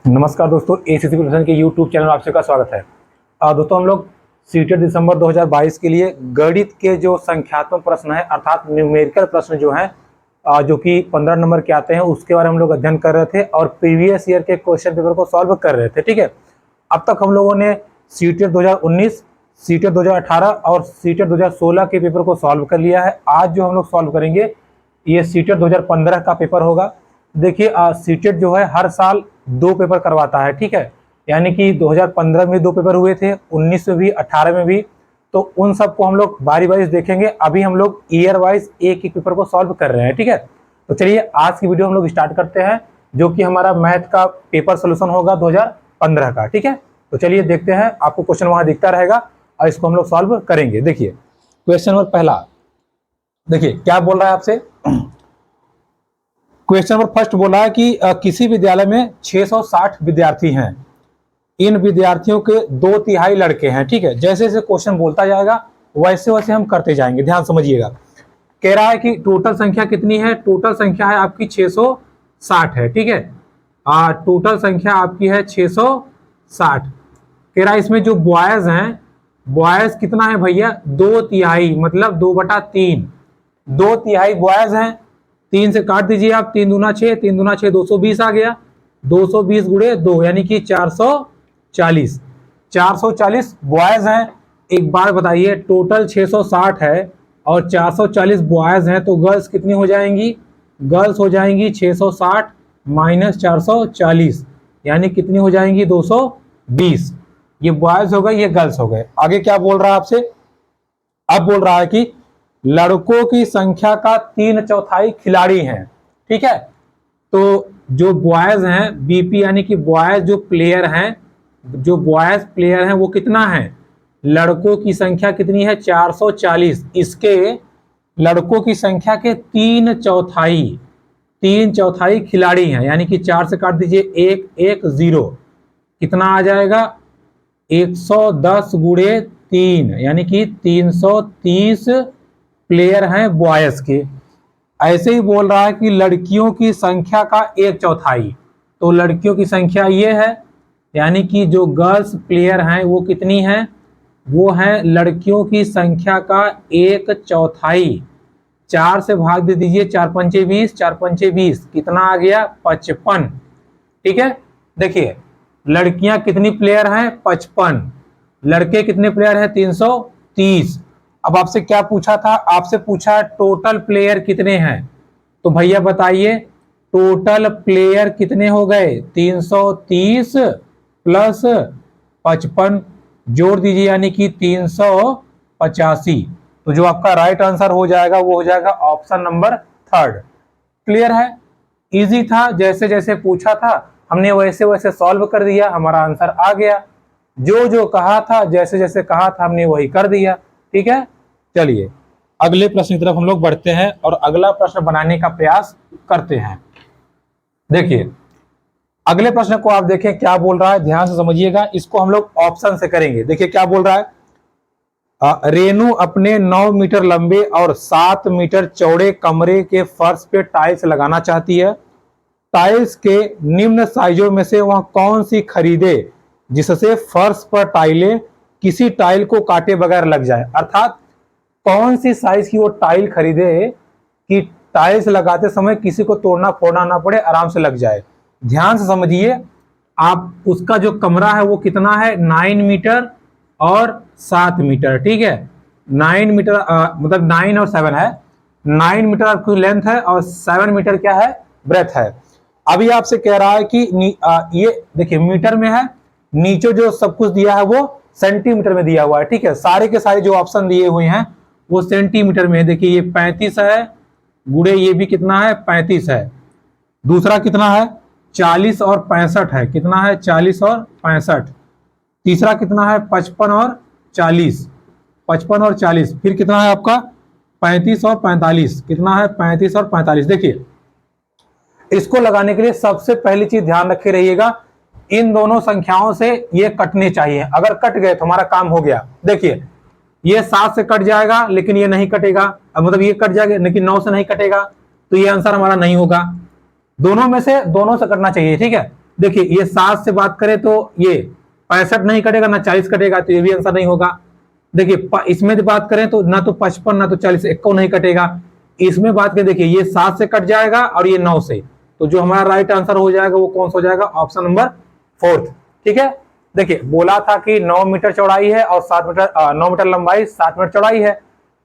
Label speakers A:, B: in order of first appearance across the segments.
A: नमस्कार दोस्तों, ACC preparation के यूट्यूब चैनल में आप सबका स्वागत है। दोस्तों हम लोग सीटेट दिसंबर 2022 के लिए गणित के जो संख्यात्मक प्रश्न है अर्थात न्यूमेरिकल प्रश्न जो हैं जो कि 15 नंबर के आते हैं उसके बारे में हम लोग अध्ययन कर रहे थे और प्रीवियस ईयर के क्वेश्चन पेपर को सॉल्व कर रहे थे। ठीक है, अब तक हम लोगों ने सीटेट 2019, सीटेट 2018 और सीटेट 2016 के पेपर को सॉल्व कर लिया है। आज जो हम लोग सॉल्व करेंगे ये सीटेट 2015 का पेपर होगा। देखिए सीटेट जो है हर साल 2 पेपर करवाता है। ठीक है, यानी कि 2015 में 2 पेपर हुए थे, 19 में भी, 18 में भी, तो उन सबको हम लोग बारी बारी देखेंगे। अभी हम लोग ईयर वाइज एक एक पेपर को सॉल्व कर रहे हैं। ठीक है, तो चलिए आज की वीडियो हम लोग स्टार्ट करते हैं जो कि हमारा मैथ का पेपर सोल्यूशन होगा 2015 का। ठीक है, तो चलिए देखते हैं, आपको क्वेश्चन वहां दिखता रहेगा और इसको हम लोग सॉल्व करेंगे। देखिए क्वेश्चन नंबर पहला, देखिए क्या बोल रहा है आपसे। क्वेश्चन नंबर फर्स्ट बोला है कि किसी विद्यालय में 660 विद्यार्थी हैं, इन विद्यार्थियों के 2/3 लड़के हैं। ठीक है, जैसे जैसे क्वेश्चन बोलता जाएगा वैसे वैसे हम करते जाएंगे, ध्यान समझिएगा। कह रहा है कि टोटल संख्या कितनी है, टोटल संख्या है आपकी 660 है। ठीक है, टोटल संख्या आपकी है 660। कह रहा है इसमें जो बॉयज हैं, बॉयज कितना है भैया, 2/3, मतलब 2/3, 2/3 बॉयज हैं। 3 से काट दीजिए आप, 3 दूना 6, 3 दूना 6, 220 आ गया। 220 गुणे 2 यानी कि 440, 440 बॉयज हैं। एक बार बताइए, टोटल 660 है और 440 बॉयज हैं, तो गर्ल्स कितनी हो जाएंगी, गर्ल्स हो जाएंगी 660 माइनस 440 यानी कितनी हो जाएंगी 220। ये बॉयज हो गए, ये गर्ल्स हो गए। आगे क्या बोल रहा है आपसे, अब बोल रहा है कि लड़कों की संख्या का 3/4 खिलाड़ी हैं। ठीक है, तो जो बॉयज हैं बीपी यानी कि बॉयज जो प्लेयर हैं, जो बॉयज प्लेयर हैं वो कितना है, लड़कों की संख्या कितनी है 440, इसके लड़कों की संख्या के 3/4 खिलाड़ी हैं, यानी कि 4 से काट दीजिए 1 1 0, कितना आ जाएगा 110 गुणे 3 यानी कि 330 प्लेयर हैं बॉयज के। ऐसे ही बोल रहा है कि लड़कियों की संख्या का 1/4, तो लड़कियों की संख्या ये है, यानी कि जो गर्ल्स प्लेयर हैं वो कितनी हैं, वो है लड़कियों की संख्या का 1/4। 4 से भाग दे दीजिए, 4 पंचे 20, 4 पंचे 20, कितना आ गया 55। ठीक है, देखिए लड़कियां कितनी प्लेयर हैं 55, लड़के कितने प्लेयर हैं 330। अब आपसे क्या पूछा था, आपसे पूछा टोटल प्लेयर कितने हैं, तो भैया बताइए टोटल प्लेयर कितने हो गए, 330 प्लस 55 जोड़ दीजिए यानी कि 385। तो जो आपका राइट आंसर हो जाएगा वो हो जाएगा ऑप्शन नंबर 3। क्लियर है, इजी था, जैसे जैसे पूछा था हमने वैसे वैसे सॉल्व कर दिया, हमारा आंसर आ गया। जो जो कहा था, जैसे जैसे कहा था हमने वही कर दिया। ठीक है, चलिए अगले प्रश्न की तरफ हम लोग बढ़ते हैं और अगला प्रश्न बनाने का प्रयास करते हैं। देखिए अगले प्रश्न को आप देखें क्या बोल रहा है, ध्यान से समझिएगा, इसको हम लोग ऑप्शन से करेंगे। देखिए क्या बोल रहा है, रेनू अपने 9 मीटर लंबे और 7 मीटर चौड़े कमरे के फर्श पे टाइल्स लगाना चाहती है। टाइल्स के निम्न साइजों में से वह कौन सी खरीदे जिससे फर्श पर टाइलें किसी टाइल को काटे बगैर लग जाए। अर्थात कौन सी साइज की वो टाइल खरीदे कि टाइल्स लगाते समय किसी को तोड़ना फोड़ना ना पड़े, आराम से लग जाए। ध्यान से समझिए आप, उसका जो कमरा है वो कितना है 9 मीटर और 7 मीटर। ठीक है, 9 मीटर मतलब 9 और 7 है, 9 मीटर आपकी लेंथ है और 7 मीटर क्या है, ब्रेथ है। अभी आपसे कह रहा है कि ये देखिए मीटर में है, नीचे जो सब कुछ दिया है वो सेंटीमीटर में दिया हुआ है। ठीक है, सारे के सारे जो ऑप्शन दिए हुए हैं वो सेंटीमीटर में है। देखिए ये 35 है गुणे ये भी कितना है 35 है, दूसरा कितना है 40 और 65 है, कितना है 40 और 65, तीसरा कितना है 55 और 40, 55 और 40, फिर कितना है आपका 35 और 45, कितना है 35 और 45। देखिए इसको लगाने के लिए सबसे पहली चीज ध्यान रखे रहिएगा, इन दोनों संख्याओं से ये कटने चाहिए। अगर कट गए तो हमारा काम हो गया। देखिए ये 7 से कट जाएगा लेकिन ये नहीं कटेगा, मतलब ये कट जाएगा लेकिन 9 से नहीं कटेगा, तो ये आंसर हमारा नहीं होगा। दोनों से कटना चाहिए। ठीक है, देखिए ये 7 से बात करें तो ये 65 नहीं कटेगा, ना 40 कटेगा, तो ये भी आंसर नहीं होगा। देखिए इसमें बात करें तो ना तो 55 ना तो 40, 51 नहीं कटेगा। इसमें बात करें, देखिए ये 7 से कट जाएगा और ये 9 से, तो जो हमारा राइट आंसर हो जाएगा वो कौन सा हो जाएगा, ऑप्शन नंबर 4। ठीक है, देखिए बोला था कि 9 मीटर चौड़ाई है और 9 मीटर लंबाई, 7 मीटर चौड़ाई है,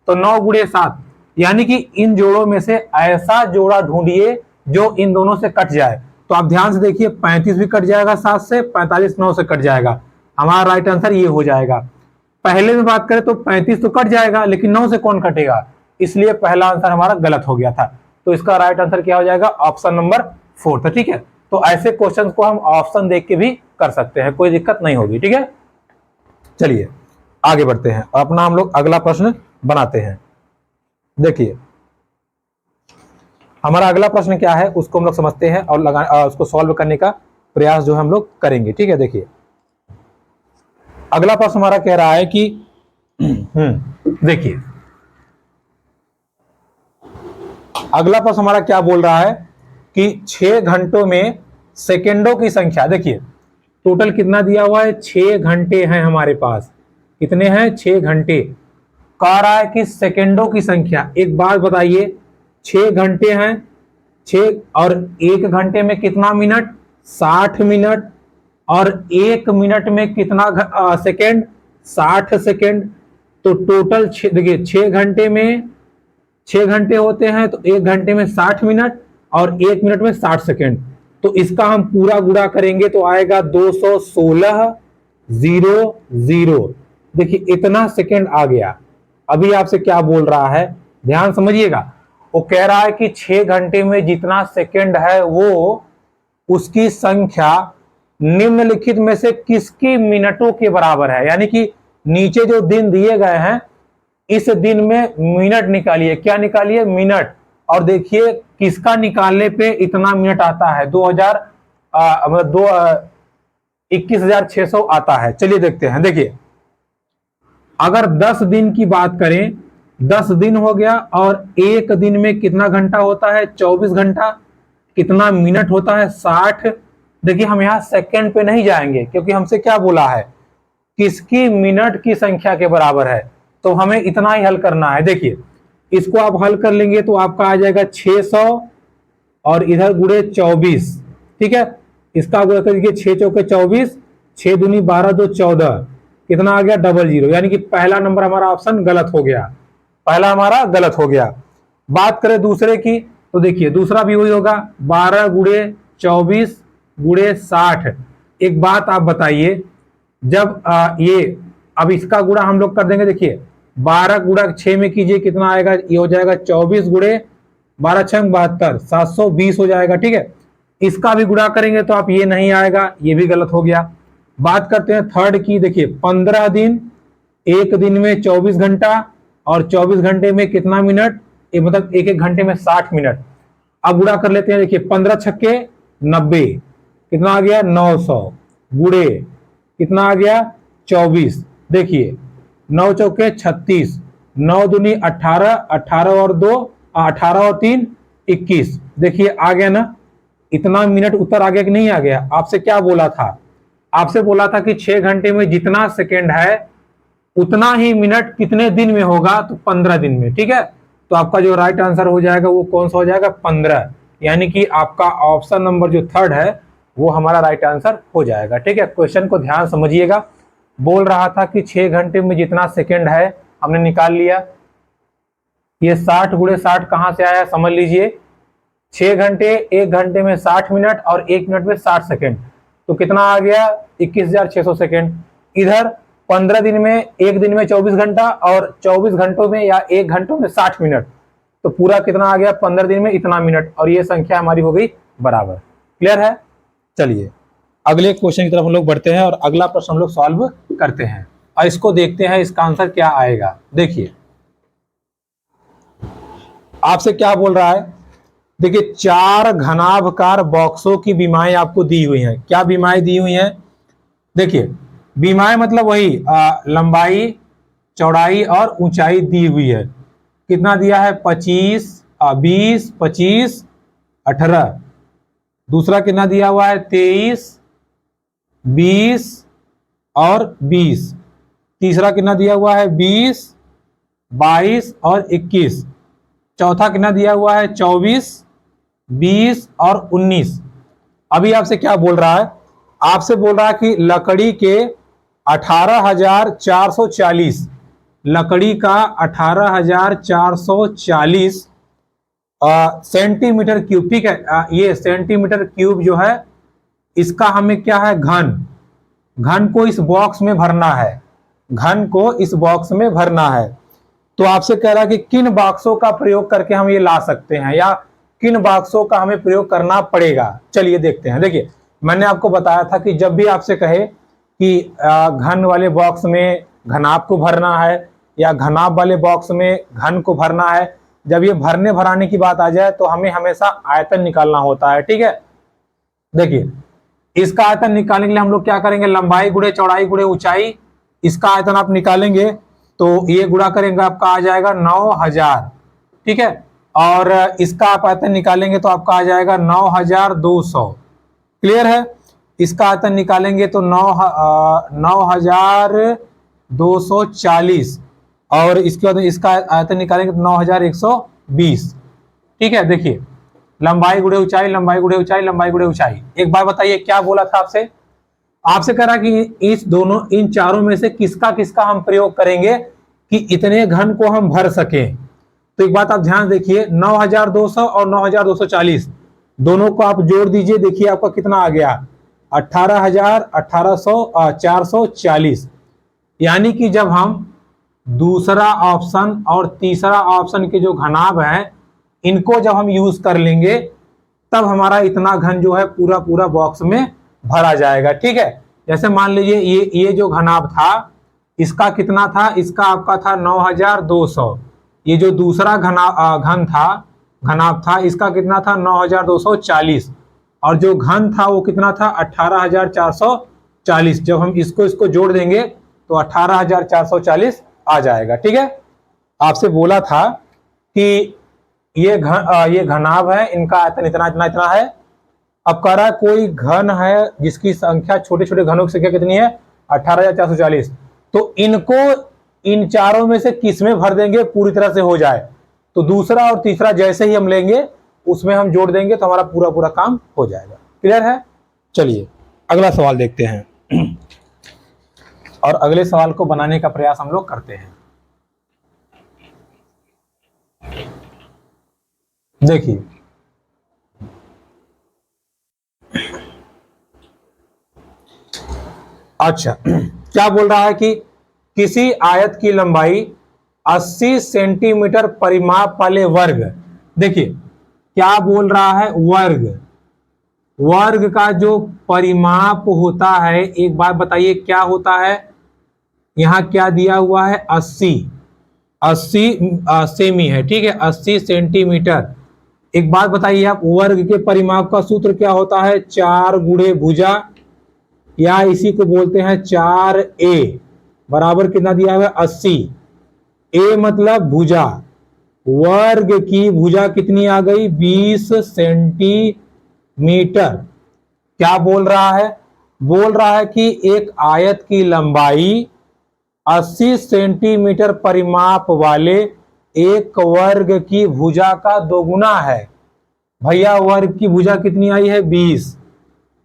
A: तो 9 गुणे 7, यानी कि इन जोड़ों में से ऐसा जोड़ा ढूंढिए जो इन दोनों से कट जाए। तो आप ध्यान से देखिए, 35 भी कट जाएगा 7 से, 45 9 से कट जाएगा, हमारा राइट आंसर ये हो जाएगा। पहले में बात करें तो 35 तो कट जाएगा, लेकिन 9 से कौन कटेगा, इसलिए पहला आंसर हमारा गलत हो गया था। तो इसका राइट आंसर क्या हो जाएगा, ऑप्शन नंबर 4 था। ठीक है, तो ऐसे क्वेश्चन को हम ऑप्शन देख के भी कर सकते हैं, कोई दिक्कत नहीं होगी। ठीक है, चलिए आगे बढ़ते हैं और अपना हम लोग अगला प्रश्न बनाते हैं। देखिए हमारा अगला प्रश्न क्या है उसको हम लोग समझते हैं और उसको सॉल्व करने का प्रयास जो हम लोग करेंगे। ठीक है, देखिए अगला प्रश्न हमारा कह रहा है कि देखिए अगला प्रश्न हमारा क्या बोल रहा है कि 6 घंटों में सेकेंडों की संख्या, देखिए टोटल कितना दिया हुआ है, 6 घंटे हैं हमारे पास। कितने हैं, 6 घंटे। कह रहा है कि सेकेंडों की संख्या। एक बात बताइए, 6 घंटे हैं, 6 और 1 घंटे में कितना मिनट, 60 मिनट, और 1 मिनट में कितना सेकेंड, 60 सेकेंड। तो टोटल देखिए 6 घंटे में 6 घंटे होते हैं, तो 1 घंटे में 60 मिनट और 1 मिनट में 60 सेकेंड। तो इसका हम पूरा गुणा करेंगे तो आएगा 216 0 देखिए इतना सेकेंड आ गया। अभी आपसे क्या बोल रहा है, ध्यान समझिएगा। वो कह रहा है कि 6 घंटे में जितना सेकेंड है वो उसकी संख्या निम्नलिखित में से किसकी मिनटों के बराबर है। यानी कि नीचे जो दिन दिए गए हैं, इस दिन में मिनट निकालिए। क्या निकालिए, मिनट। और देखिए किसका निकालने पे इतना मिनट आता है, 21,600 आता है। चलिए देखते हैं। देखिए अगर 10 दिन की बात करें, 10 दिन हो गया और एक दिन में कितना घंटा होता है, 24 घंटा। कितना मिनट होता है, 60। देखिए हम यहां सेकंड पे नहीं जाएंगे क्योंकि हमसे क्या बोला है, किसकी मिनट की संख्या के बराबर है, तो हमें इतना ही हल करना है। देखिए इसको आप हल कर लेंगे तो आपका आ जाएगा 600 और इधर गुणे 24। ठीक है, इसका गुणा कर दीजिए, 6 चौके 24, 6 दूनी 12 2 14, कितना आ गया 00। यानी कि पहला नंबर हमारा ऑप्शन गलत हो गया, पहला हमारा गलत हो गया। बात करें दूसरे की तो देखिए दूसरा भी वही होगा, 12 गुणे 24 गुणे 60। एक बात आप बताइए, जब ये अब इसका गुणा हम लोग कर देंगे। देखिए 12 गुणा 6 में कीजिए, कितना आएगा, ये हो जाएगा 24 गुणे 12 6 72, 720 हो जाएगा। ठीक है, इसका भी गुणा करेंगे तो आप ये नहीं आएगा, ये भी गलत हो गया। बात करते हैं थर्ड की। देखिए 15 दिन, एक दिन में 24 घंटा और 24 घंटे में कितना मिनट, मतलब एक घंटे में 60 मिनट। अब गुणा कर लेते हैं। देखिए 15 छक्के 90, कितना आ गया 900, गुणे कितना आ गया 24। देखिए 9 चौके 36, 9 दूनी 18, 18 और 2 18 और 3 21। देखिए आ गया ना, इतना मिनट उत्तर आ गया कि नहीं आ गया। आपसे क्या बोला था, आपसे बोला था कि 6 घंटे में जितना सेकेंड है उतना ही मिनट कितने दिन में होगा, तो 15 दिन में। ठीक है, तो आपका जो राइट आंसर हो जाएगा वो कौन सा हो जाएगा, 15। यानी कि आपका ऑप्शन नंबर जो थर्ड है वो हमारा राइट आंसर हो जाएगा। ठीक है, क्वेश्चन को ध्यान समझिएगा। बोल रहा था कि 6 घंटे में जितना सेकेंड है हमने निकाल लिया। ये 60 गुणे 60 कहां से आया, समझ लीजिए। 6 घंटे, 1 घंटे में 60 मिनट और 1 मिनट में 60 सेकेंड, तो कितना आ गया 21,600 सेकेंड। इधर 15 दिन में, एक दिन में 24 घंटा और 24 घंटों में या 1 घंटों में 60 मिनट, तो पूरा कितना आ गया 15 दिन में इतना मिनट, और ये संख्या हमारी हो गई बराबर। क्लियर है। चलिए अगले क्वेश्चन की तरफ हम लोग बढ़ते हैं और अगला प्रश्न हम लोग सॉल्व करते हैं और इसको देखते हैं इसका आंसर क्या आएगा। देखिए आपसे क्या बोल रहा है, देखिए 4 घनाभकार बॉक्सों की बीमाएं आपको दी हुई हैं। क्या बीमाएं दी हुई हैं, देखिए बीमाएं मतलब वही लंबाई, चौड़ाई और ऊंचाई दी हुई है। कितना दिया है, 25 20 25 18। दूसरा कितना दिया हुआ है 23, 20 और 20। तीसरा कितना दिया हुआ है 20, 22 और 21। चौथा कितना दिया हुआ है 24, 20 और 19। अभी आपसे क्या बोल रहा है, आपसे बोल रहा है कि लकड़ी के 18,440, लकड़ी का 18,440 सेंटीमीटर क्यूब, ठीक है। ये सेंटीमीटर क्यूब जो है इसका हमें क्या है घन को इस बॉक्स में भरना है, घन को इस बॉक्स में भरना है। तो आपसे कह रहा है कि किन बॉक्सों का प्रयोग करके हम ये ला सकते हैं या किन बॉक्सों का हमें प्रयोग करना पड़ेगा। चलिए देखते हैं। देखिए मैंने आपको बताया था कि जब भी आपसे कहे कि घन वाले बॉक्स में घनाभ को भरना है या घनाभ वाले बॉक्स में घन को भरना है, जब ये भरने भराने की बात आ जाए तो हमें हमेशा आयतन निकालना होता है, ठीक है। देखिए इसका आयतन निकालने के लिए हम लोग क्या करेंगे, लंबाई गुणे चौड़ाई गुणे ऊंचाई, इसका आयतन आप निकालेंगे तो ये गुणा करेंगे आपका आ जाएगा 9,000, ठीक है। और इसका आप आयतन निकालेंगे तो आपका आ जाएगा 9,200। क्लियर है। इसका आयतन निकालेंगे तो 9,240 और इसके बाद इसका आयतन निकालेंगे तो 9,120, ठीक है। देखिए लंबाई गुणे ऊंचाई, लंबाई गुणे ऊंचाई, लंबाई गुणे ऊंचाई। एक बार बताइए क्या बोला था आपसे, आपसे कह रहा कि इस दोनों इन चारों में से किसका किसका हम प्रयोग करेंगे कि इतने घन को हम भर सकें। तो एक बात आप ध्यान देखिए, 9,200 और 9,240 दोनों को आप जोड़ दीजिए, देखिए आपका कितना आ गया 18,440। यानी कि जब हम दूसरा ऑप्शन और तीसरा ऑप्शन के जो घनाभ हैं इनको जब हम यूज कर लेंगे तब हमारा इतना घन जो है पूरा पूरा बॉक्स में भरा जाएगा, ठीक है। जैसे मान लीजिए ये जो घनाभ था इसका कितना था, इसका आपका था 9,200। ये जो दूसरा घनाभ था इसका कितना था 9,240 और जो घन था वो कितना था 18,440। जब हम इसको जोड़ देंगे तो 18,440 आ जाएगा, ठीक है। आपसे बोला था कि ये घनाभ है, इनका आयतन इतना इतना इतना है। अब कह रहा है कोई घन है जिसकी संख्या छोटे छोटे घनों की संख्या कितनी है 18,440, तो इनको इन चारों में से किस में भर देंगे पूरी तरह से हो जाए। तो दूसरा और तीसरा जैसे ही हम लेंगे उसमें हम जोड़ देंगे तो हमारा पूरा पूरा काम हो जाएगा। क्लियर है। चलिए अगला सवाल देखते हैं और अगले सवाल को बनाने का प्रयास हम लोग करते हैं। देखिए अच्छा क्या बोल रहा है कि किसी आयत की लंबाई 80 सेंटीमीटर परिमाप वाले वर्ग, देखिए क्या बोल रहा है वर्ग का जो परिमाप होता है, एक बात बताइए क्या होता है। यहां क्या दिया हुआ है 80 सेमी है, ठीक है 80 सेंटीमीटर। एक बात बताइए आप वर्ग के परिमाप का सूत्र क्या होता है 4 गुणे भुजा या इसी को बोलते हैं 4a बराबर कितना दिया हुआ है 80। a मतलब भुजा, वर्ग की भुजा कितनी आ गई 20 सेंटीमीटर। क्या बोल रहा है, बोल रहा है कि एक आयत की लंबाई 80 सेंटीमीटर परिमाप वाले एक वर्ग की भुजा का दोगुना है। भैया वर्ग की भुजा कितनी आई है 20।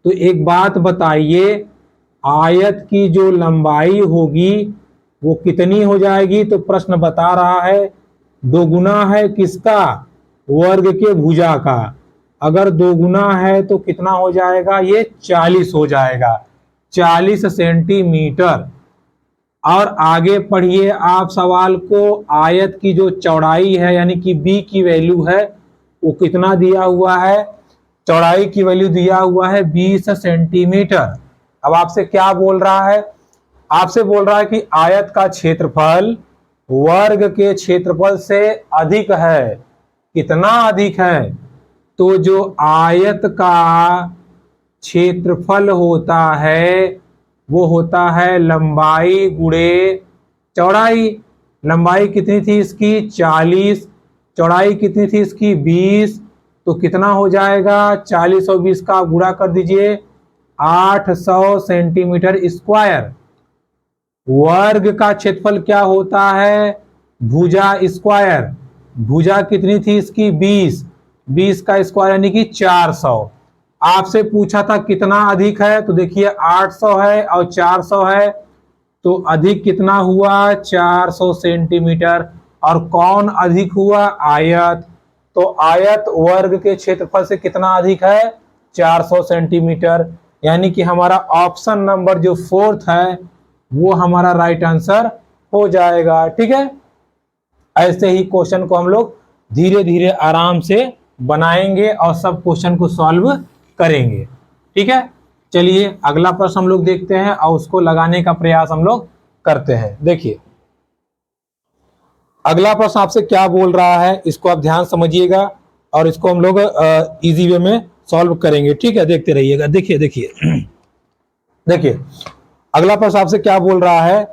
A: तो एक बात बताइए आयत की जो लंबाई होगी वो कितनी हो जाएगी। तो प्रश्न बता रहा है दोगुना है किसका वर्ग के भुजा का। अगर दोगुना है तो कितना हो जाएगा ये 40 हो जाएगा, 40 सेंटीमीटर। और आगे पढ़िए आप सवाल को, आयत की जो चौड़ाई है यानी कि b की वैल्यू है वो कितना दिया हुआ है, चौड़ाई की वैल्यू दिया हुआ है 20 सेंटीमीटर। अब आपसे क्या बोल रहा है, आपसे बोल रहा है कि आयत का क्षेत्रफल वर्ग के क्षेत्रफल से अधिक है। कितना अधिक है, तो जो आयत का क्षेत्रफल होता है वो होता है लंबाई गुणे चौड़ाई। लंबाई कितनी थी इसकी 40, चौड़ाई कितनी थी इसकी 20, तो कितना हो जाएगा, 40 और 20 का आप गुणा कर दीजिए, 800 सेंटीमीटर स्क्वायर। वर्ग का क्षेत्रफल क्या होता है, भुजा स्क्वायर। भुजा कितनी थी इसकी, 20, 20 का स्क्वायर यानी कि 400। आपसे पूछा था कितना अधिक है, तो देखिए 800 है और 400 है, तो अधिक कितना हुआ, 400 सेंटीमीटर। और कौन अधिक हुआ, आयत। तो आयत वर्ग के क्षेत्रफल से कितना अधिक है, 400 सेंटीमीटर। यानी कि हमारा ऑप्शन नंबर जो 4th है वो हमारा राइट आंसर हो जाएगा। ठीक है, ऐसे ही क्वेश्चन को हम लोग धीरे धीरे आराम से बनाएंगे और सब क्वेश्चन को सॉल्व करेंगे। ठीक है, चलिए अगला प्रश्न हम लोग देखते हैं और उसको लगाने का प्रयास हम लोग करते हैं। देखिए अगला प्रश्न आपसे क्या बोल रहा है, इसको आप ध्यान समझिएगा और इसको हम लोग इजी वे में सॉल्व करेंगे। ठीक है, देखते रहिएगा। देखिए देखिए देखिए अगला प्रश्न आपसे क्या बोल रहा है,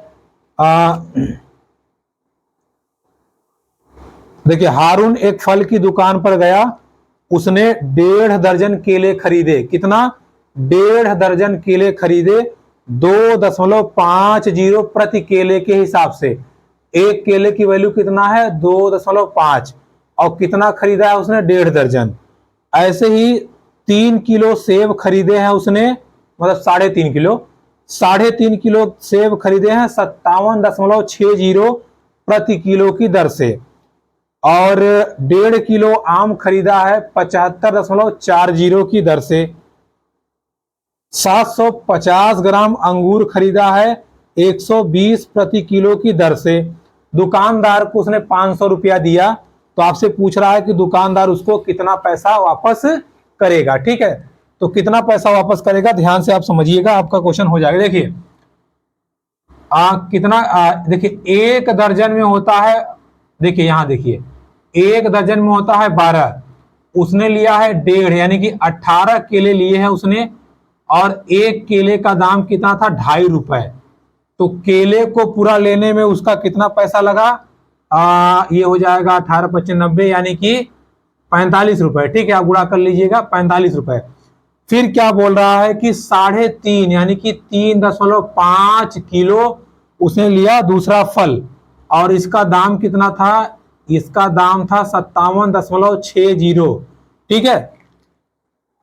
A: देखिए हारून एक फल की दुकान पर गया, उसने 1.5 दर्जन केले खरीदे। कितना, 1.5 दर्जन केले खरीदे 2.50 प्रति केले के हिसाब से। एक केले की वैल्यू कितना है, 2.5, और कितना खरीदा है उसने, 1.5 दर्जन। ऐसे ही 3 किलो सेब खरीदे हैं उसने, मतलब 3.5 किलो, 3.5 किलो सेब खरीदे हैं 57.60 प्रति किलो की दर से। और 1.5 किलो आम खरीदा है 75.40 की दर से। 750 ग्राम अंगूर खरीदा है 120 प्रति किलो की दर से। दुकानदार को उसने 500 रुपया दिया, तो आपसे पूछ रहा है कि दुकानदार उसको कितना पैसा वापस करेगा। ठीक है, तो कितना पैसा वापस करेगा, ध्यान से आप समझिएगा, आपका क्वेश्चन हो जाएगा। देखिए कितना, देखिए 1 दर्जन में होता है, देखिए यहां देखिए 1 दर्जन में होता है 12, उसने लिया है 1.5 यानी कि 18 केले लिए हैं उसने, और एक केले का दाम कितना था, 2.5 रुपए। तो केले को पूरा लेने में उसका कितना पैसा लगा, ये हो जाएगा 18 25 90 यानी कि 45 रुपए। ठीक है, आप गुणा कर लीजिएगा, 45 रुपए। फिर क्या बोल रहा है कि 3.5 यानी कि 3.5 किलो उसने लिया दूसरा फल, और इसका दाम कितना था, इसका दाम था 57.60। ठीक है,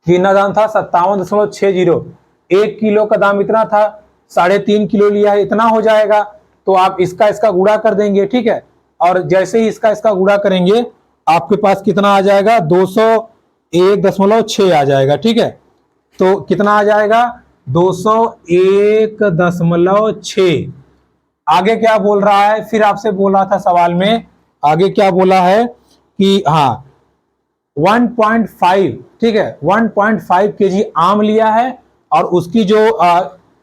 A: कितना दाम था, 57.60। 1 किलो का दाम इतना था, 3.5 किलो लिया है, इतना हो जाएगा। तो आप इसका गुणा कर देंगे। ठीक है, और जैसे ही इसका गुणा करेंगे आपके पास कितना आ जाएगा, 201.6 आ जाएगा। ठीक है, तो कितना आ जाएगा, 201.6। आगे क्या बोल रहा है, फिर आपसे बोल रहा था सवाल में, आगे क्या बोला है कि हाँ 1.5, ठीक है 1.5 केजी आम लिया है, और उसकी जो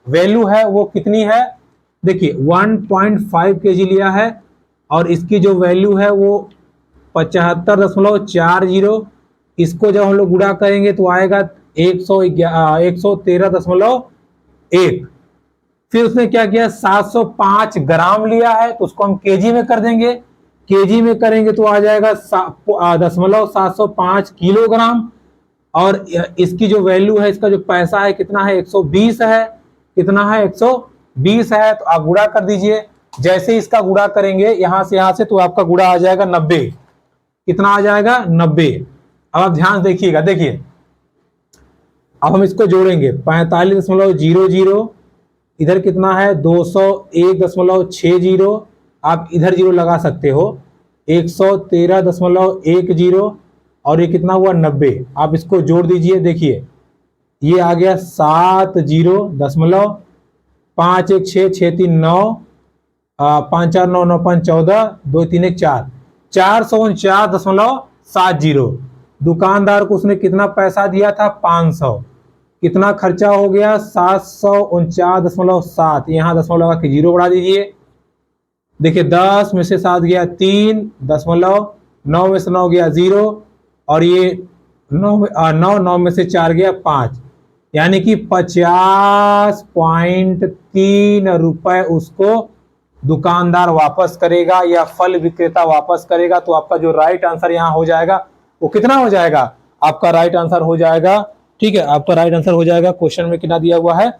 A: वैल्यू है वो कितनी है, देखिए 1.5 केजी लिया है और इसकी जो वैल्यू है वो 75.40। इसको जब हम लोग गुणा करेंगे तो आएगा 113.1। फिर उसने क्या किया, 705 ग्राम लिया है, तो उसको हम केजी में कर देंगे। केजी में करेंगे तो आ जाएगा 705 किलोग्राम, और इसकी जो वैल्यू है, इसका जो पैसा है कितना है, 120 है। कितना है, 120 है। तो आप गुणा कर दीजिए। जैसे ही इसका गुणा करेंगे यहां से तो आपका गुणा आ जाएगा 90। कितना आ जाएगा, 90। अब आप ध्यान देखिएगा, देखिए अब हम इसको जोड़ेंगे, 45.00, इधर कितना है 201.60, आप इधर जीरो लगा सकते हो, 113.10, और ये कितना हुआ 90। आप इसको जोड़ दीजिए, देखिए ये आ गया 70.5163639, 549914, 231 449.70। दुकानदार को उसने कितना पैसा दिया था, 500। कितना खर्चा हो गया, 749.7। यहाँ दशमलव लगा के 0 बढ़ा दीजिए। देखिए 10 में से 7 गया 3, 9 में से 9 गया 0, और ये 9 में से 4 गया 5, यानी कि 50.3 रुपए उसको दुकानदार वापस करेगा या फल विक्रेता वापस करेगा। तो आपका जो राइट आंसर यहाँ हो जाएगा वो कितना हो जाएगा, आपका राइट आंसर हो जाएगा। ठीक है, आपका राइट आंसर हो जाएगा। क्वेश्चन में कितना दिया हुआ है,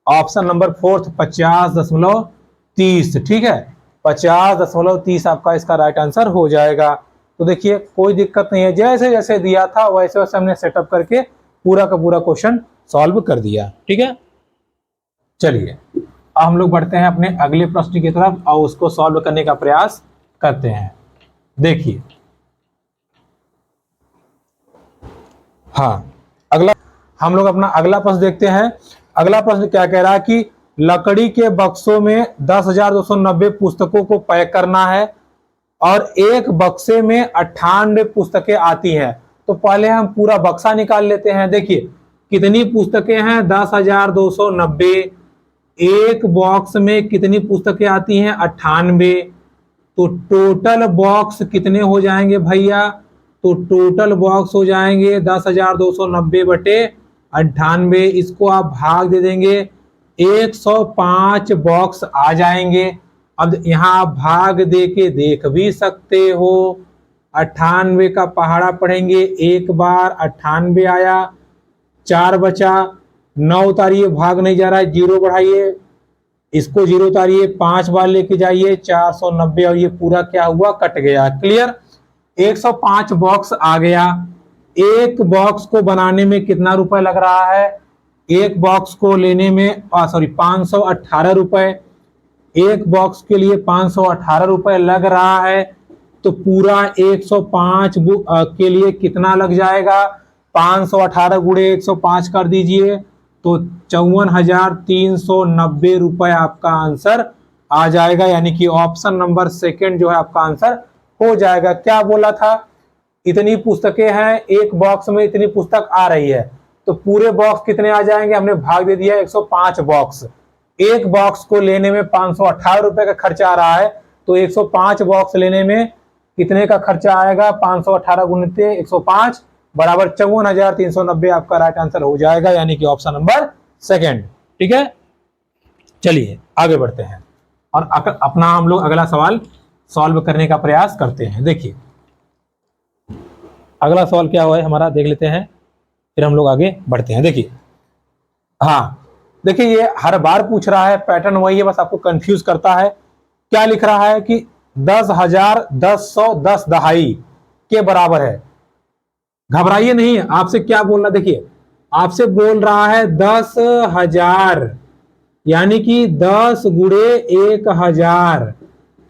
A: ऑप्शन नंबर 4 50.30। ठीक है, 50.30 आपका इसका राइट आंसर हो जाएगा। तो देखिए कोई दिक्कत नहीं है, जैसे जैसे दिया था वैसे वैसे हमने सेटअप करके पूरा का पूरा क्वेश्चन सॉल्व कर दिया। ठीक है, चलिए अब हम लोग बढ़ते हैं अपने अगले प्रश्न की तरफ और उसको सॉल्व करने का प्रयास करते हैं। देखिए हाँ, अगला हम लोग अपना अगला प्रश्न देखते हैं। अगला प्रश्न क्या कह रहा है कि लकड़ी के बक्सों में 10,290 पुस्तकों को पैक करना है और एक बक्से में 98 पुस्तकें आती हैं। तो पहले हम पूरा बक्सा निकाल लेते हैं। देखिए कितनी पुस्तकें हैं, 10,290। एक बॉक्स में कितनी पुस्तकें आती हैं, 98। तो टोटल बॉक्स कितने हो जाएंगे भैया, तो टोटल बॉक्स हो जाएंगे 10,290 बटे 98। इसको आप भाग दे देंगे, 105 बॉक्स आ जाएंगे। अब यहाँ आप भाग दे के देख भी सकते हो, 98 का पहाड़ा पढ़ेंगे, एक बार 98 आया, 4 बचा, 9 उतारिए, भाग नहीं जा रहा है, 0 बढ़ाइए, इसको 0 उतारिए, 5 बार लेके जाइए, 490 और ये पूरा क्या हुआ, कट गया। क्लियर, 105 बॉक्स आ गया। एक बॉक्स को बनाने में कितना रुपए लग रहा है, एक बॉक्स को लेने में 518 रुपए, एक बॉक्स के लिए 518 रुपए लग रहा है। तो पूरा 105 के लिए कितना लग जाएगा, 518 गुणे 105 कर दीजिए, तो 54,390 रुपए आपका आंसर आ जाएगा। यानी कि ऑप्शन नंबर सेकंड जो है आपका आंसर हो जाएगा। क्या बोला था, इतनी पुस्तकें हैं, एक बॉक्स में इतनी पुस्तक आ रही है, तो पूरे बॉक्स कितने आ जाएंगे, हमने भाग दे दिया 105 बॉक्स। एक बॉक्स को लेने में 518 रुपए का खर्चा आ रहा है, तो 105 बॉक्स लेने में कितने का खर्चा आएगा, 518 गुणित 105 बराबर 54,390 आपका राइट आंसर हो जाएगा। यानी कि ऑप्शन नंबर सेकंड। ठीक है, चलिए आगे बढ़ते हैं और अपना हम लोग अगला सवाल सॉल्व करने का प्रयास करते हैं। देखिए अगला सवाल क्या हुआ है हमारा, देख लेते हैं, फिर हम लोग आगे बढ़ते हैं। देखिए हाँ, देखिए ये हर बार पूछ रहा है, पैटर्न वही है, बस आपको कंफ्यूज करता है। क्या लिख रहा है कि 10,000 1010 दहाई के बराबर है। घबराइए नहीं, आपसे क्या बोल रहा, देखिए आपसे बोल रहा है 10,000, यानी कि 10 गुणे 1,000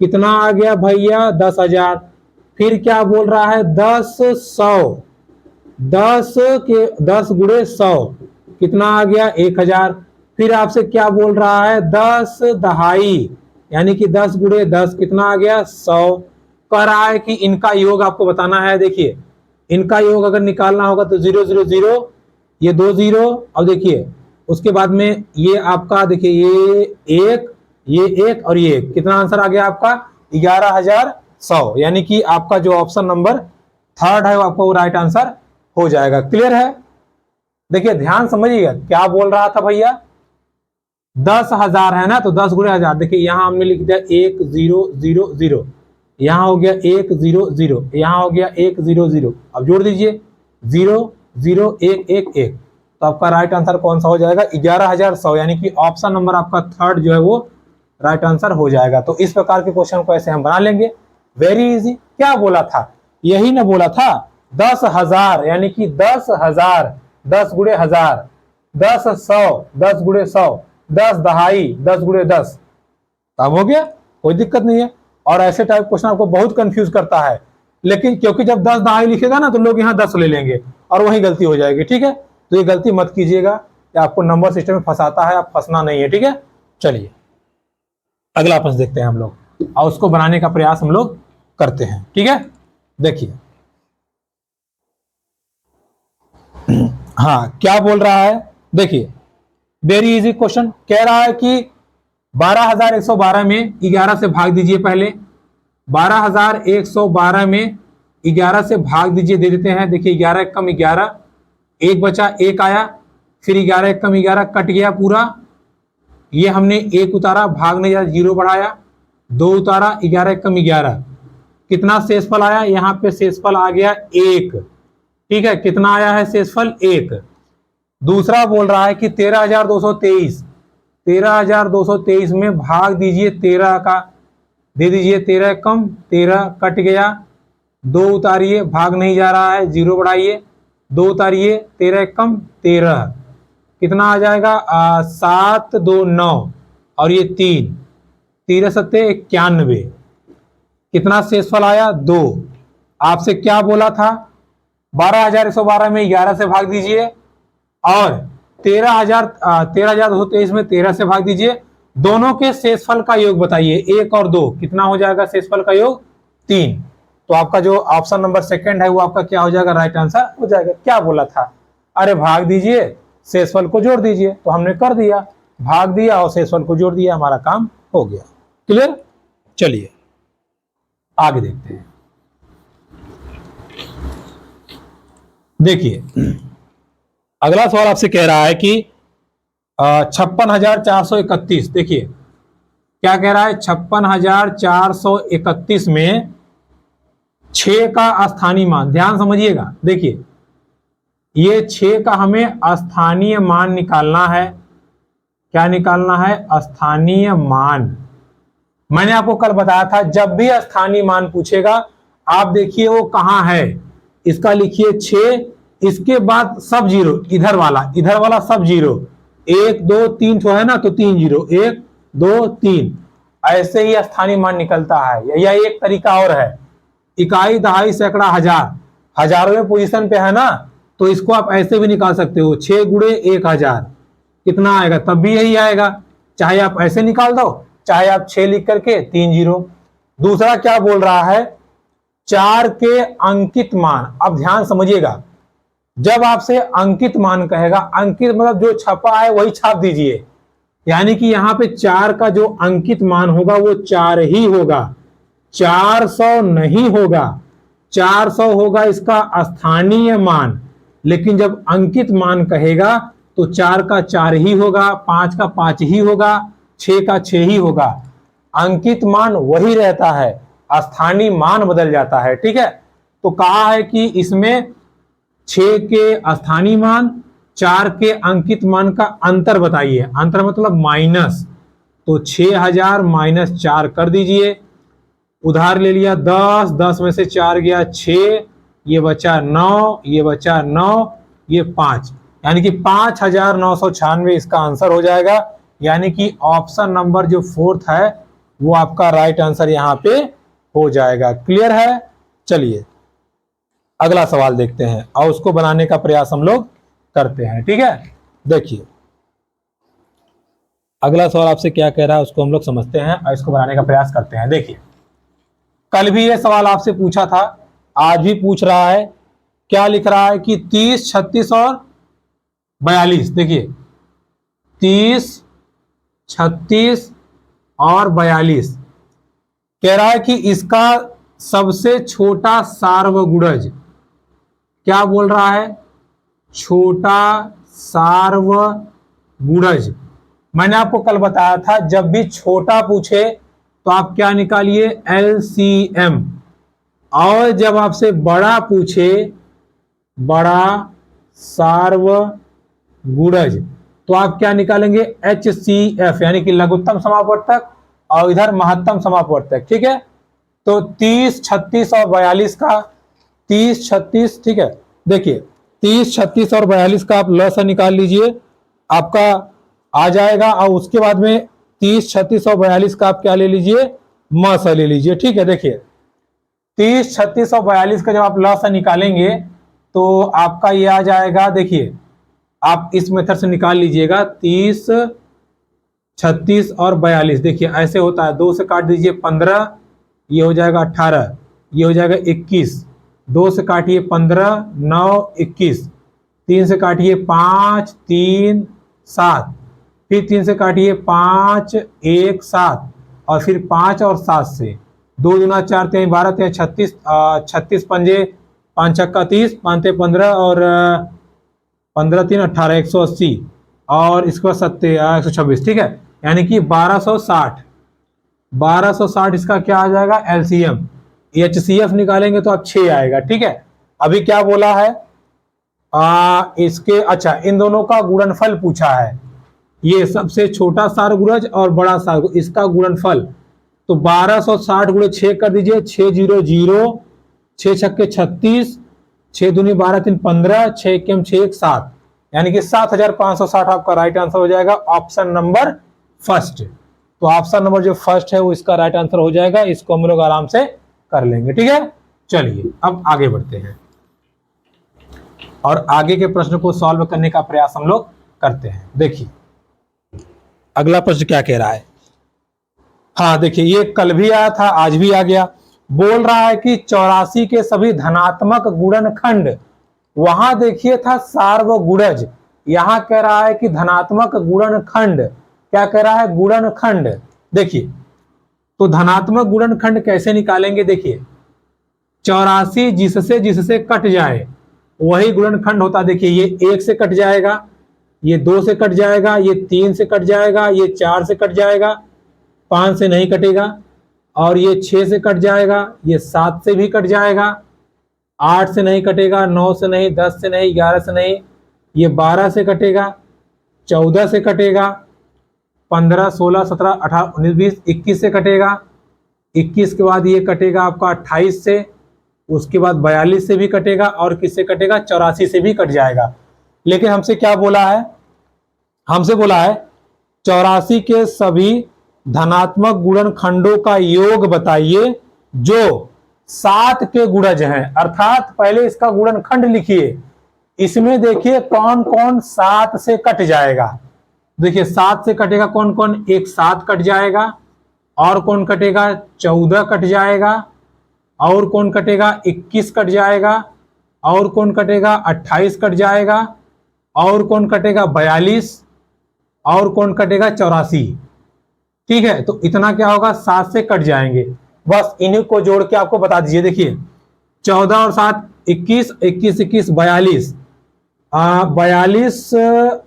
A: कितना आ गया भैया, 10,000। फिर क्या बोल रहा है, 10 100, 10 गुणे 100 कितना आ गया, 1,000। फिर आपसे क्या बोल रहा है, 10 दहाई, यानी कि 10 गुणे 10 कितना आ गया, 100। कह रहा है कि इनका योग आपको बताना है। देखिए इनका योग अगर निकालना होगा तो 0 0 0, ये 2 0, अब देखिए उसके बाद में ये आपका, देखिए ये एक और ये एक, कितना आंसर आ गया आपका, 11,100। यानी कि आपका जो ऑप्शन नंबर थर्ड है वो आपको राइट आंसर हो जाएगा। क्लियर है, देखिए ध्यान समझिएगा क्या बोल रहा था भैया, 10,000 है ना, तो 10 गुणे 1000, देखिए यहां हमने लिख दिया 1 0 0 0, यहां हो गया 1 0 0, यहां हो गया 1 0 0, अब जोड़ दीजिए 0 0 1 1 1, तो आपका राइट आंसर कौन सा हो जाएगा, 11,100। यानी कि ऑप्शन नंबर आपका थर्ड जो है वो राइट आंसर हो जाएगा। तो इस प्रकार के क्वेश्चन को ऐसे हम बना लेंगे, वेरी इजी। क्या बोला था, यही ना बोला था, 10,000 यानी कि 10,000, 10 गुणे 1000, 10 100, 10 गुणे 100, 10 दहाई, 10 गुणे 10, काम हो गया, कोई दिक्कत नहीं है। और ऐसे टाइप क्वेश्चन आपको बहुत कंफ्यूज करता है, लेकिन क्योंकि जब 10 दहाई लिखेगा ना तो लोग यहाँ 10 ले लेंगे और वही गलती हो जाएगी। ठीक है, तो ये गलती मत कीजिएगा, ये आपको नंबर सिस्टम में फंसाता है, आप फंसना नहीं है। ठीक है, चलिए अगला प्रश्न देखते हैं हम लोग और उसको बनाने का प्रयास हम लोग करते हैं। ठीक है, देखिए हाँ क्या बोल रहा है, देखिए वेरी इजी क्वेश्चन। कह रहा है कि 12,112 में 11 से भाग दीजिए। पहले 12,112 में 11 से भाग दीजिए, दे देते हैं। देखिए 11 एक कम 11, एक बचा, एक आया, फिर 11 एक कम 11 कट गया पूरा, ये हमने एक उतारा, भाग नहीं जाता, 0 बढ़ाया, 2 उतारा, 11 एक कम 11, कितना शेषफल आया, यहाँ पे शेषफल आ गया 1। ठीक है, कितना आया है शेषफल 1। दूसरा बोल रहा है कि 13,223, 13,223 में भाग दीजिए 13 का, दे दीजिए 13 कम, 13 कट गया, 2 उतारिए, भाग नहीं जा रहा है, 0 बढ़ाइए, 2 उतारिए, 13 कम 13, कितना आ जाएगा 7 2 9 और ये 3, 13 सत्ते 91, कितना शेषफल आया 2। आपसे क्या बोला था, 12,112 में 11 से भाग दीजिए और 13,223 में 13 से भाग दीजिए, दोनों के शेषफल का योग बताइए, 1 और 2 कितना हो जाएगा शेषफल का योग 3। तो आपका जो ऑप्शन नंबर सेकंड है वो आपका क्या हो जाएगा, राइट आंसर हो जाएगा। क्या बोला था, अरे भाग दीजिए शेषफल को जोड़ दीजिए, तो हमने कर दिया, भाग दिया और शेषफल को जोड़ दिया, हमारा काम हो गया। क्लियर, चलिए आगे देखते हैं। देखिए अगला सवाल आपसे कह रहा है कि 56,431, देखिए क्या कह रहा है, 56,431 में 6 का स्थानीय मान, ध्यान समझिएगा, देखिए ये 6 का हमें स्थानीय मान निकालना है। क्या निकालना है, स्थानीय मान। मैंने आपको कल बताया था जब भी स्थानीय मान पूछेगा आप देखिए वो कहां है, इसका लिखिए 6, इसके बाद सब जीरो, इधर वाला सब जीरो, 1 2 3 तो है ना, तो 3 जीरो, 1 2 3, ऐसे ही स्थानीय मान निकलता है। या एक तरीका और है, इकाई दहाई सैकड़ा हजार, हजारवें पोजीशन पे है ना, तो इसको आप ऐसे भी निकाल सकते हो, 6 गुणे 1000 कितना आएगा, तब भी यही आएगा, चाहे आप ऐसे निकाल दो, चाहे आप 6 लिख करके 3 जीरो। दूसरा क्या बोल रहा है, 4 के अंकित मान। अब ध्यान समझिएगा, जब आपसे अंकित मान कहेगा, अंकित मतलब जो छपा है वही छाप दीजिए, यानी कि यहां पे 4 का जो अंकित मान होगा वो 4 ही होगा, 400 नहीं होगा, 400 होगा इसका स्थानीय मान। लेकिन जब अंकित मान कहेगा तो 4 का 4 ही होगा, 5 का 5 ही होगा, 6 का 6 ही होगा। अंकित मान वही रहता है, स्थानीय मान बदल जाता है। ठीक है, तो कहा है कि इसमें 6 के स्थानीय मान, 4 के अंकित मान का अंतर बताइए, अंतर मतलब माइनस, तो 6,000 माइनस 4 कर दीजिए। उधार ले लिया 10, 10 में से 4 गया 6, ये बचा 9, ये बचा 9, ये 5, यानी कि 5,996 इसका आंसर हो जाएगा। यानी कि ऑप्शन नंबर जो 4th है वो आपका राइट आंसर यहां पे हो जाएगा। क्लियर है, चलिए अगला सवाल देखते हैं और उसको बनाने का प्रयास हम लोग करते हैं। ठीक है, देखिए अगला सवाल आपसे क्या कह रहा है उसको हम लोग समझते हैं और इसको बनाने का प्रयास करते हैं। देखिए कल भी ये सवाल आपसे पूछा था, आज भी पूछ रहा है। क्या लिख रहा है कि 30, 36 और 42, देखिए 30, 36 और 42 कह रहा है कि इसका सबसे छोटा सार्वगुणज, क्या बोल रहा है, छोटा सार्वगुणज। मैंने आपको कल बताया था जब भी छोटा पूछे तो आप क्या निकालिए, LCM, और जब आपसे बड़ा पूछे, बड़ा सार्वगुणज, तो आप क्या निकालेंगे, HCF, यानी कि लघुत्तम समापवर्तक, और इधर महत्तम समापवर्तक। ठीक है, तो 30, 36 और 42 का, 30, 36, ठीक है, देखिए 30, 36 और 42 का आप ल से निकाल लीजिए, आपका आ जाएगा। और उसके बाद में 30, 36 और 42 का आप क्या ले लीजिए, म से ले लीजिए। ठीक है, देखिए 30, 36 और 42 का जब आप ल से निकालेंगे तो आपका ये आ जाएगा, देखिए आप इस मेथड से निकाल लीजिएगा, 30, 36 और 42, देखिए ऐसे होता है, 2 से काट दीजिए 15, ये हो जाएगा 18, ये हो जाएगा 21, 2 से काटिए 15, 9, 21, 3 से काटिए 5, 3, 7, फिर 3 से काटिए 5, 1, 7, और फिर 5 और 7 से, 2 दूना 4, 3 12, 3 36, 36 पंजे 5 छक्का 30, 5 15 और 15 3 18, 180, और इसके बाद 126। ठीक है, यानी कि 1260, 1260 इसका क्या आ जाएगा, LCM। HCF निकालेंगे तो आप 6 आएगा। ठीक है, अभी क्या बोला है, इसके अच्छा इन दोनों का गुणनफल पूछा है, ये सबसे छोटा सारगुरज और बड़ा सारगुरज, इसका गुणनफल। तो 1260 गुणे 6 कर दीजिए, 600, 6 छक्के 36, 6 दूनी 12 3 15, 6 एकम 6 1 7, यानी कि 7560 आपका राइट आंसर हो जाएगा ऑप्शन नंबर फर्स्ट। तो ऑप्शन नंबर जो फर्स्ट है वो इसका राइट आंसर हो जाएगा, इसको हम लोग आराम से कर लेंगे। ठीक है, चलिए अब आगे बढ़ते हैं और आगे के प्रश्न को सॉल्व करने का प्रयास हम लोग करते हैं। देखिए अगला प्रश्न क्या कह रहा है। हाँ देखिए, ये कल भी आया था, आज भी आ गया। बोल रहा है कि 84 के सभी धनात्मक गुणनखंड, वहां देखिए था सार्वगुणज, यहां कह रहा है कि धनात्मक गुणनखंड। क्या कह रहा है? गुणनखंड। देखिए तो धनात्मक गुणनखंड कैसे निकालेंगे? देखिए 84 जिससे जिससे कट जाए वही गुणनखंड होता है। देखिए ये 1 से कट जाएगा, ये 2 से कट जाएगा, ये 3 से कट जाएगा, ये 4 से कट जाएगा, 5 से नहीं कटेगा, और ये 6 से कट जाएगा, ये 7 से भी कट जाएगा, 8 से नहीं कटेगा, 9 से नहीं, 10 से नहीं, 11 से नहीं, ये 12 से कटेगा, 14 से कटेगा, 15, 16, 17, 18, 19, 20, 21 से कटेगा, 21 के बाद ये कटेगा आपका 28 से, उसके बाद 42 से भी कटेगा, और किससे कटेगा? 84 से भी कट जाएगा। लेकिन हमसे क्या बोला है? हमसे बोला है 84 के सभी धनात्मक गुणनखंडों का योग बताइए जो 7 के गुणज हैं। अर्थात पहले इसका गुणनखंड लिखिए, इसमें देखिए कौन कौन 7 से कट जाएगा। देखिए 7 से कटेगा कौन कौन? एक 7 कट जाएगा, और कौन कटेगा? 14 कट जाएगा, और कौन कटेगा? 21 कट जाएगा, और कौन कटेगा? 28 कट जाएगा, और कौन कटेगा? 42, और कौन कटेगा? 84। ठीक है, तो इतना क्या होगा? 7 से कट जाएंगे। बस इन्हीं को जोड़ के आपको बता दीजिए। देखिए 14 और 7 21, 21 21 42, 42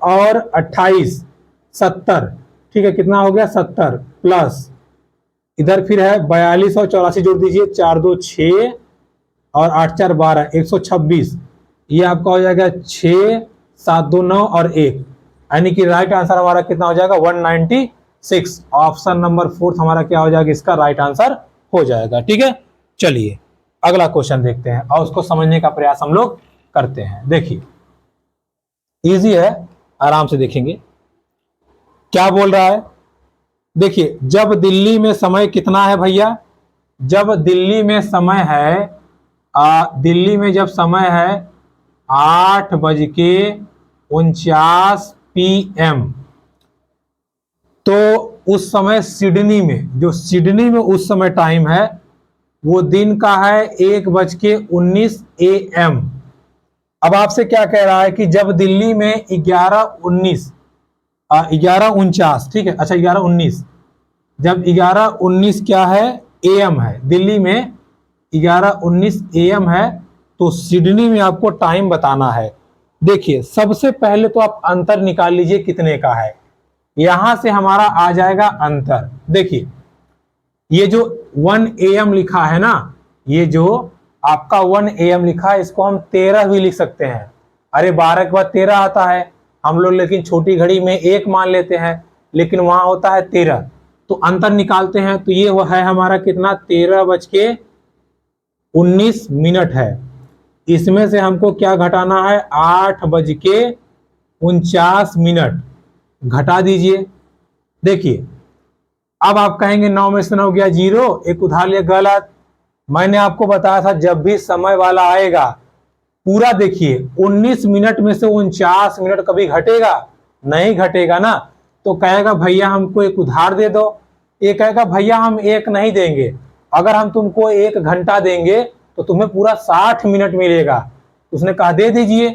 A: और 28 70। ठीक है, कितना हो गया? 70 प्लस इधर फिर है 42 और 84 जोड़ दीजिए, 4 2 6 और 8 4 12, 126। ये आपका हो जाएगा 6 7 2 9 और 1, यानी कि राइट आंसर हमारा कितना हो जाएगा? 196। ऑप्शन नंबर 4 हमारा क्या हो जाएगा? इसका राइट आंसर हो जाएगा। ठीक है, चलिए अगला क्वेश्चन देखते हैं और उसको समझने का प्रयास हम लोग करते हैं। देखिए इजी है, आराम से देखेंगे क्या बोल रहा है। देखिए जब दिल्ली में समय कितना है भैया? जब दिल्ली में समय है दिल्ली में जब समय है 8:49 PM, तो उस समय सिडनी में, जो सिडनी में उस समय टाइम है वो दिन का है 1:19 AM। अब आपसे क्या कह रहा है कि जब दिल्ली में 11:49, ठीक है, अच्छा 11:19, जब 11:19 क्या है? AM है, दिल्ली में 11:19 AM है, तो सिडनी में आपको टाइम बताना है। देखिए सबसे पहले तो आप अंतर निकाल लीजिए कितने का है। यहां से हमारा आ जाएगा अंतर। देखिए ये जो 1 AM लिखा है ना, ये जो आपका 1 AM लिखा है, इसको हम 13 भी लिख सकते हैं। अरे 12 के बाद 13 आता है हम लोग, लेकिन छोटी घड़ी में 1 मान लेते हैं, लेकिन वहां होता है 13। तो अंतर निकालते हैं, तो ये है हमारा कितना? 13:19 है। इसमें से हमको क्या घटाना है? 8:49 घटा दीजिए। देखिए अब आप कहेंगे 9 में से 9 गया 0, एक उधार लिया, गलत। मैंने आपको बताया था जब भी समय वाला आएगा पूरा देखिए, 19 मिनट में से 49 मिनट कभी घटेगा? नहीं घटेगा ना। तो कहेगा भैया हमको एक उधार दे दो, ये कहेगा भैया हम 1 नहीं देंगे, अगर हम तुमको 1 घंटा देंगे तो तुम्हें पूरा 60 मिनट मिलेगा। उसने कहा दे दीजिए।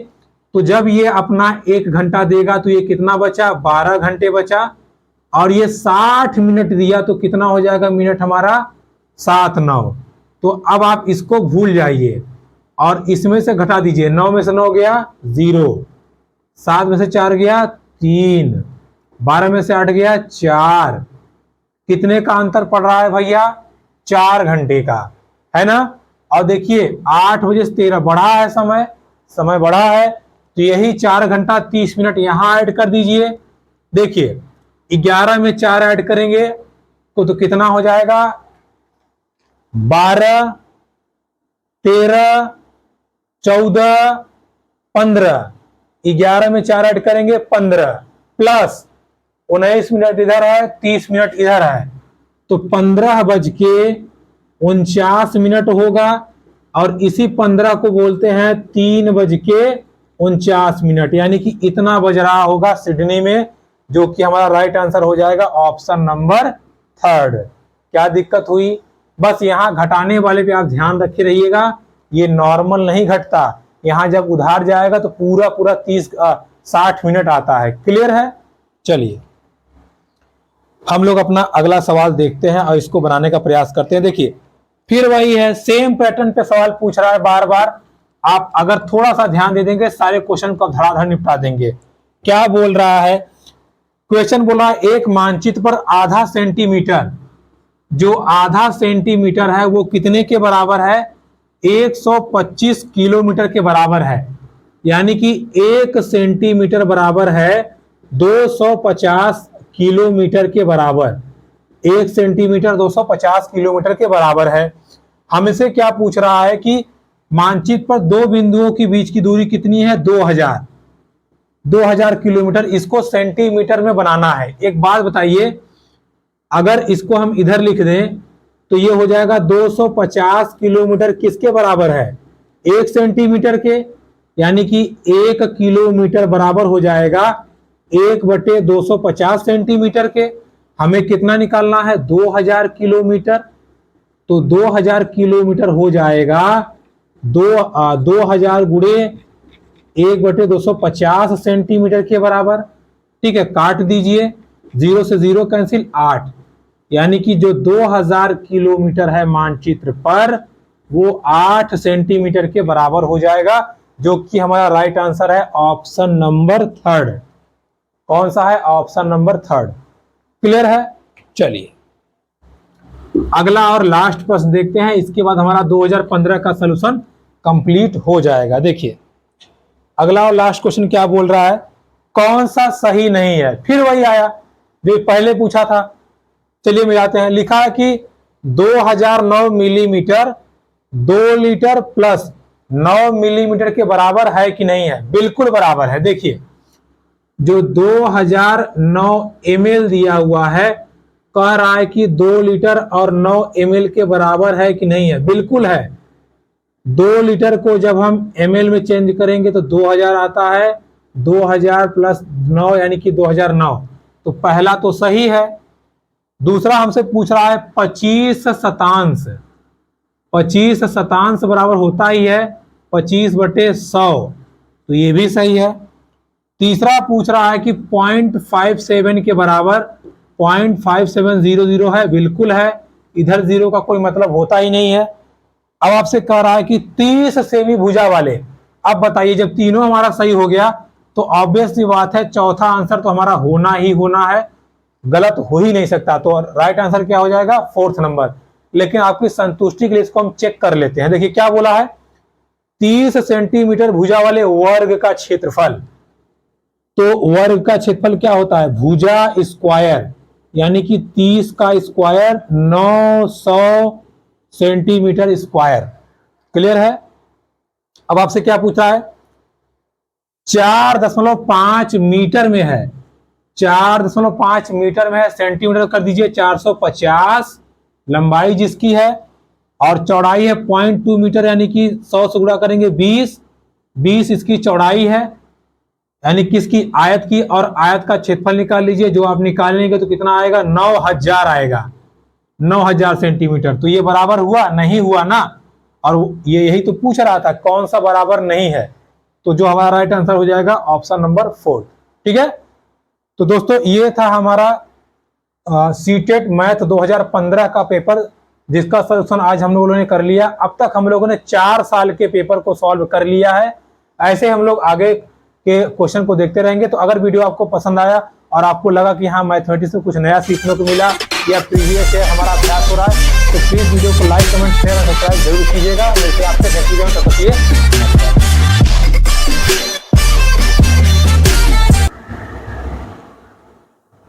A: तो जब ये अपना 1 घंटा देगा तो ये कितना बचा? 12 घंटे बचा, और ये 60 मिनट दिया तो कितना हो जाएगा मिनट हमारा? 7 9। तो अब आप इसको भूल जाइए और इसमें से घटा दीजिए। 9 में से 9 गया 0, 7 में से 4 गया 3, 12 में से 8 गया 4। कितने का अंतर पड़ रहा है भैया? 4 घंटे का, है ना। और देखिए 8 बजे से 13 बढ़ा है समय बढ़ा है, तो यही 4 घंटा 30 मिनट यहां ऐड कर दीजिए। देखिए 11 में 4 ऐड करेंगे तो कितना हो जाएगा, 12, 13, 14, 15। 11 में 4 ऐड करेंगे 15 प्लस 19 मिनट इधर है, 30 मिनट इधर है, तो 15:49 होगा। और इसी 15 को बोलते हैं 3:49, यानी कि इतना बज रहा होगा सिडनी में, जो कि हमारा राइट आंसर हो जाएगा ऑप्शन नंबर 3। क्या दिक्कत हुई? बस यहां घटाने वाले पे आप ध्यान रखे रहिएगा, ये नॉर्मल नहीं घटता, यहां जब उधार जाएगा तो पूरा 60 मिनट आता है। क्लियर है? चलिए हम लोग अपना अगला सवाल देखते हैं और इसको बनाने का प्रयास करते हैं। देखिए फिर वही है, सेम पैटर्न पे सवाल पूछ रहा है बार बार। आप अगर थोड़ा सा ध्यान दे देंगे सारे क्वेश्चन को धड़ाधड़ निपटा देंगे। क्या बोल रहा है? क्वेश्चन बोल रहा है एक मानचित्र पर आधा सेंटीमीटर, जो आधा सेंटीमीटर है वो कितने के बराबर है? 125 किलोमीटर के बराबर है। यानी कि 1 सेंटीमीटर बराबर है 250 किलोमीटर के बराबर। 1 सेंटीमीटर 250 किलोमीटर के बराबर है। हमसे क्या पूछ रहा है कि मानचित्र पर दो बिंदुओं के बीच की दूरी कितनी है? 2000 किलोमीटर। इसको सेंटीमीटर में बनाना है। एक बात बताइए, अगर इसको हम इधर लिख दें तो ये हो जाएगा 250 किलोमीटर किसके बराबर है? 1 सेंटीमीटर के। यानी कि 1 किलोमीटर बराबर हो जाएगा 1/250 सेंटीमीटर के। हमें कितना निकालना है? 2000 किलोमीटर। तो 2000 किलोमीटर हो जाएगा 2000 गुणे 1/250 सेंटीमीटर के बराबर। ठीक है, काट दीजिए, 0 से 0 कैंसिल, 8। यानी कि जो 2000 किलोमीटर है मानचित्र पर वो 8 सेंटीमीटर के बराबर हो जाएगा, जो कि हमारा राइट आंसर है ऑप्शन नंबर 3। कौन सा है? Option number 3। क्लियर है? चलिए अगला और लास्ट प्रश्न देखते हैं, इसके बाद हमारा 2015 का सलूशन कंप्लीट हो जाएगा। देखिए अगला और लास्ट क्वेश्चन क्या बोल रहा है? कौन सा सही नहीं है? फिर वही आया जो पहले पूछा था। चलिए मिलाते हैं। लिखा है कि 2009 मिलीमीटर 2 लीटर प्लस 9 मिलीमीटर के बराबर है कि नहीं है? बिल्कुल बराबर है। देखिए जो 2009 ml दिया हुआ है, कह रहा है कि 2 लीटर और 9 ml के बराबर है कि नहीं है? बिल्कुल है। 2 लीटर को जब हम ml में चेंज करेंगे तो 2000 आता है, 2000 प्लस 9 यानी कि 2009। तो पहला तो सही है। दूसरा हमसे पूछ रहा है 25 शतांश। 25 शतांश बराबर होता ही है 25/100, तो ये भी सही है। तीसरा पूछ रहा है कि 0.57 के बराबर 0.5700 है। बिल्कुल है, इधर 0 का कोई मतलब होता ही नहीं है। अब आपसे कह रहा है कि 30 सेमी भुजा वाले। अब बताइए, जब तीनों हमारा सही हो गया तो ऑब्वियस सी बात है चौथा आंसर तो हमारा होना ही होना है, गलत हो ही नहीं सकता। तो राइट आंसर क्या हो जाएगा? 4th number. लेकिन आपकी संतुष्टि के लिए इसको हम चेक कर लेते हैं। देखिए क्या बोला है? 30 सेंटीमीटर भुजा वाले वर्ग का क्षेत्रफल। तो वर्ग का क्षेत्रफल क्या होता है? भुजा स्क्वायर, यानी कि 30 का स्क्वायर 900 सेंटीमीटर स्क्वायर। क्लियर है? अब आपसे क्या पूछा है? 4.5 मीटर में है, 4.5 मीटर में है, सेंटीमीटर कर दीजिए 450 लंबाई जिसकी है, और चौड़ाई है 0.2 मीटर, यानी कि 100 से गुणा करेंगे 20 इसकी चौड़ाई है, यानी किसकी? आयत की। और आयत का क्षेत्रफल निकाल लीजिए, जो आप निकालेंगे तो कितना आएगा? 9000 आएगा, 9000 सेंटीमीटर। तो ये बराबर हुआ? नहीं हुआ ना। और ये यही तो पूछ रहा था कौन सा बराबर नहीं है। तो जो हमारा राइट आंसर हो जाएगा ऑप्शन नंबर 4। ठीक है, तो दोस्तों ये था हमारा सीटेट मैथ 2015 का पेपर, जिसका सॉल्यूशन आज हम लोगों ने कर लिया। अब तक हम लोगों ने 4 साल के पेपर को सॉल्व कर लिया है। ऐसे हम लोग आगे के क्वेश्चन को देखते रहेंगे। तो अगर वीडियो आपको पसंद आया और आपको लगा कि हाँ मैथमेटिक्स में कुछ नया सीखने को मिला या प्रीवियस से हमारा अभ्यास हो रहा है, तो प्लीज वीडियो को लाइक, कमेंट, शेयर और सब्सक्राइब जरूर कीजिएगा। मिलते हैं आपसे नेक्स्ट वीडियो में। तब तक के लिए